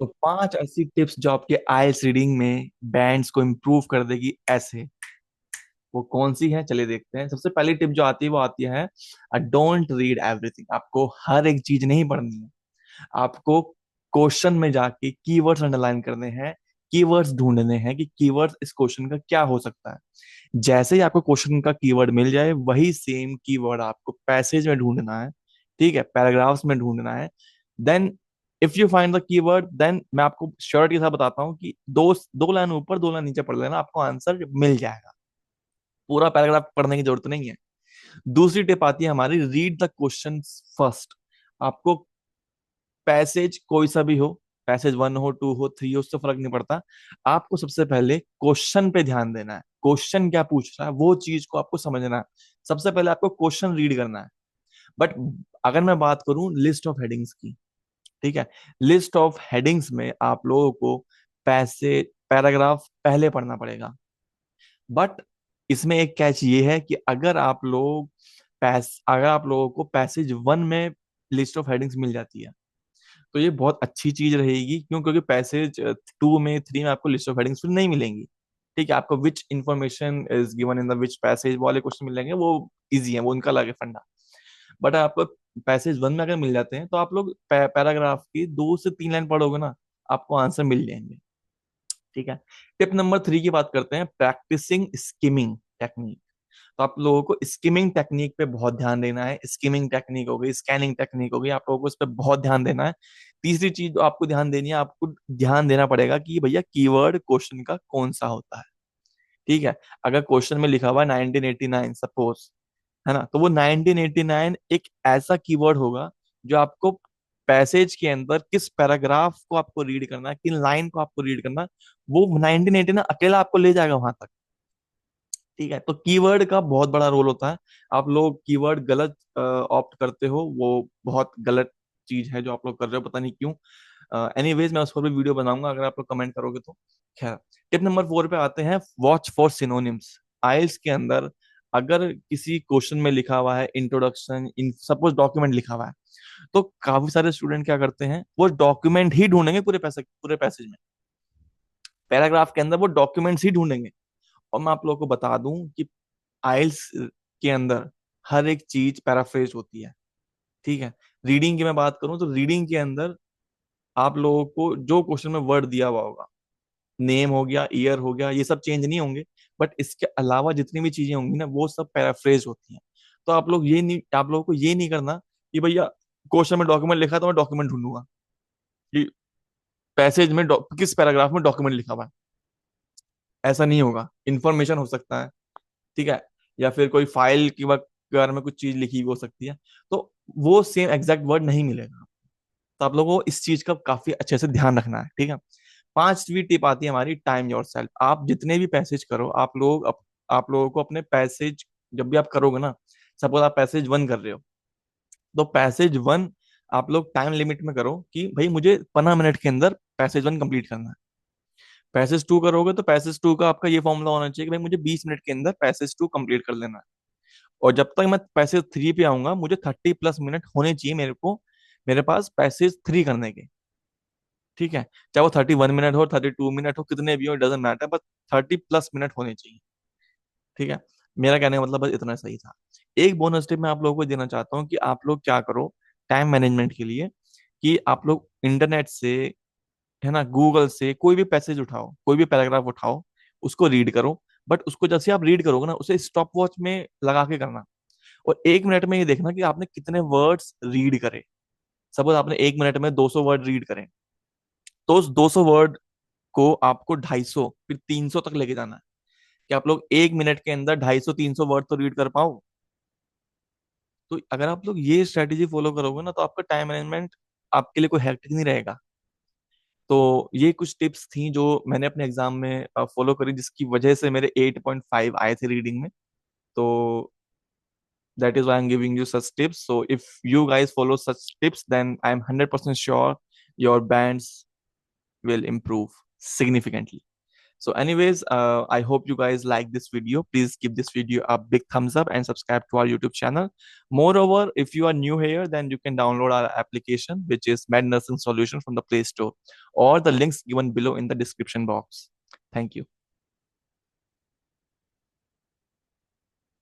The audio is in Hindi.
तो 5 ऐसी टिप्स जो आपके आइल्स रीडिंग में बैंड्स को इम्प्रूव कर देगी ऐसे, वो कौन सी है चलिए देखते हैं। सबसे पहली टिप जो आती है वो आती है, डोंट रीड एवरीथिंग। आपको हर एक चीज नहीं पढ़नी है, आपको क्वेश्चन में जाके कीवर्ड्स अंडरलाइन करने हैं, कीवर्ड्स ढूंढने हैं कि कीवर्ड्स इस क्वेश्चन का क्या हो सकता है। जैसे ही आपको क्वेश्चन का कीवर्ड मिल जाए, वही सेम कीवर्ड आपको पैसेज में ढूंढना है, ठीक है, पैराग्राफ्स में ढूंढना है। Then if you find the keyword, then मैं आपको श्योरिटी के साथ बताता हूँ कि दो दो लाइन ऊपर दो लाइन नीचे पढ़ लेना, आपको आंसर मिल जाएगा। पूरा पैराग्राफ पढ़ने की जरूरत नहीं है। दूसरी टिप आती है हमारी, रीड द क्वेश्चन फर्स्ट। आपको पैसेज कोई सा भी हो, पैसेज 1 हो, 2 हो, 3 हो, उससे फर्क नहीं पड़ता। आपको सबसे पहले क्वेश्चन पे ध्यान देना है, क्वेश्चन क्या पूछ रहा है वो चीज को आपको समझना है। सबसे पहले आपको क्वेश्चन रीड करना है। बट अगर मैं बात करूं लिस्ट ऑफ हेडिंग्स की, ठीक है, लिस्ट ऑफ हेडिंग्स में आप लोगों को पैसे पैराग्राफ पहले पढ़ना पड़ेगा। बट इसमें एक कैच ये है कि अगर आप लोगों को पैसेज 1 में लिस्ट ऑफ हेडिंग्स मिल जाती है, तो ये बहुत अच्छी चीज रहेगी। क्यों? क्योंकि पैसेज 2 में 3 में आपको लिस्ट ऑफ हेडिंग्स फिर नहीं मिलेंगी। ठीक है, आपको which information is given in the which passage वाले क्वेश्चन मिलेंगे, वो इजी है, वो उनका अलग है फंडा। बट आपको पैसेज 1 में अगर मिल जाते हैं, तो आप लोग पैराग्राफ की 2 से 3 लाइन पढ़ोगे ना, आपको आंसर मिल जाएंगे। ठीक है। टिप नंबर 3 की बात करते हैं, प्रैक्टिसिंग स्किमिंग टेक्निक। तो आप लोगों को स्किमिंग टेक्निक पे बहुत ध्यान देना है। स्किमिंग टेक्निक हो गई, स्कैनिंग टेक्निक हो गई, आप लोगों को इस पे बहुत ध्यान देना है। तीसरी चीज जो आपको ध्यान देनी है, आपको ध्यान देना पड़ेगा कि भैया कीवर्ड क्वेश्चन का कौन सा होता है। ठीक है। अगर क्वेश्चन में लिखा हुआ है 1989 सपोज, है ना, तो वो 1989 एक ऐसा कीवर्ड होगा जो आपको पैसेज के अंदर किस पैराग्राफ को आपको रीड करना है, किन लाइन को आपको रीड करना है, वो 1989 अकेला आपको ले जाएगा वहां तक। ठीक है। तो कीवर्ड का बहुत बड़ा रोल होता है। आप लोग कीवर्ड गलत ऑप्ट करते हो, वो बहुत गलत चीज है जो आप लोग कर रहे हो, पता नहीं क्यों। एनीवेज मैं उस पर भी वीडियो बनाऊंगा, अगर आप लोग कमेंट करोगे तो। खैर, टिप नंबर 4 पे आते हैं, वॉच फॉर सिनोनिम्स। आइल्स के अंदर अगर किसी क्वेश्चन में लिखा हुआ है इंट्रोडक्शन, इन सपोज डॉक्यूमेंट लिखा हुआ है, तो काफी सारे स्टूडेंट क्या करते हैं, वो डॉक्यूमेंट ही ढूंढेंगे पूरे पैसेज में, पैराग्राफ के अंदर वो डॉक्यूमेंट्स ही ढूंढेंगे। और मैं आप लोगों को बता दूं कि आइल्स के अंदर हर एक चीज पैराफ्रेज होती है। ठीक है। रीडिंग की मैं बात करूं तो रीडिंग के अंदर आप लोगों को जो क्वेश्चन में वर्ड दिया हुआ होगा, नेम हो गया, ईयर हो गया, ये सब चेंज नहीं होंगे। बट इसके अलावा जितनी भी चीजें होंगी ना, वो सब पैराफ्रेज होती हैं। तो आप लोगों को ये नहीं करना कि भैया क्वेश्चन में डॉक्यूमेंट लिखा है तो मैं डॉक्यूमेंट ढूंढूंगा कि पैसेज में किस पैराग्राफ में डॉक्यूमेंट लिखा हुआ है। ऐसा नहीं होगा। इंफॉर्मेशन हो सकता है, ठीक है, या फिर कोई फाइल के बारे में कुछ चीज लिखी हुई हो सकती है, तो वो सेम एग्जैक्ट वर्ड नहीं मिलेगा। तो आप लोगों को इस चीज का काफी अच्छे से ध्यान रखना है। ठीक है। पांचवी टिप आती है हमारी, टाइम योरसेल्फ। आप जितने भी पैसेज करो, आप लोगों को अपने पैसेज जब भी आप करोगे ना, सपोज आप पैसेज 1 कर रहे हो, तो पैसेज 1 आप लोग टाइम लिमिट में करो कि भाई मुझे 15 मिनट के अंदर पैसेज 1 कंप्लीट करना है। पैसेज 2 करोगे तो पैसेज 2 का आपका ये फॉर्मूला होना चाहिए कि भाई मुझे 20 मिनट के अंदर पैसेज 2 कंप्लीट कर लेना है। और जब तक मैं पैसेज 3 पे आऊंगा, मुझे 30+ मिनट होने चाहिए मेरे पास पैसेज 3 करने के। ठीक है। चाहे वो 31 मिनट हो, 32 मिनट हो, कितने भी हो, डजेंट मैटर, बस 30+ मिनट होने चाहिए। ठीक है। मेरा कहने का मतलब बस इतना सही था। एक बोनस टिप मैं आप लोगों को देना चाहता हूँ कि आप लोग क्या करो टाइम मैनेजमेंट के लिए, कि आप लोग इंटरनेट से, है ना, गूगल से कोई भी पैसेज उठाओ, कोई भी पैराग्राफ उठाओ, उसको रीड करो। बट उसको जैसे आप रीड करोगे ना, उसे स्टॉप वॉच में लगा के करना। और 1 मिनट में ये देखना कि आपने कितने वर्ड्स रीड करे। सपोज आपने 1 मिनट में 200 वर्ड रीड करें, तो उस 200 वर्ड को आपको 250 फिर 300 तक लेके जाना है, कि आप लोग 1 मिनट के अंदर 250 300 वर्ड तो रीड कर पाओ। तो अगर आप लोग ये स्ट्रेटेजी फॉलो करोगे ना, तो आपका टाइम मैनेजमेंट आपके लिए कोई हेक्टिक नहीं रहेगा। तो ये कुछ टिप्स थी जो मैंने अपने एग्जाम में फॉलो करी, जिसकी वजह से मेरे 8.5 आए थे रीडिंग में। तो that is why I'm giving you such tips. So if you guys follow such tips, then I'm 100% sure your bands will improve significantly. So, anyways, I hope you guys like this video. Please give this video a big thumbs up and subscribe to our YouTube channel. Moreover, if you are new here, then you can download our application, which is Med Nursing Solution from the Play Store, or the links given below in the description box. Thank you.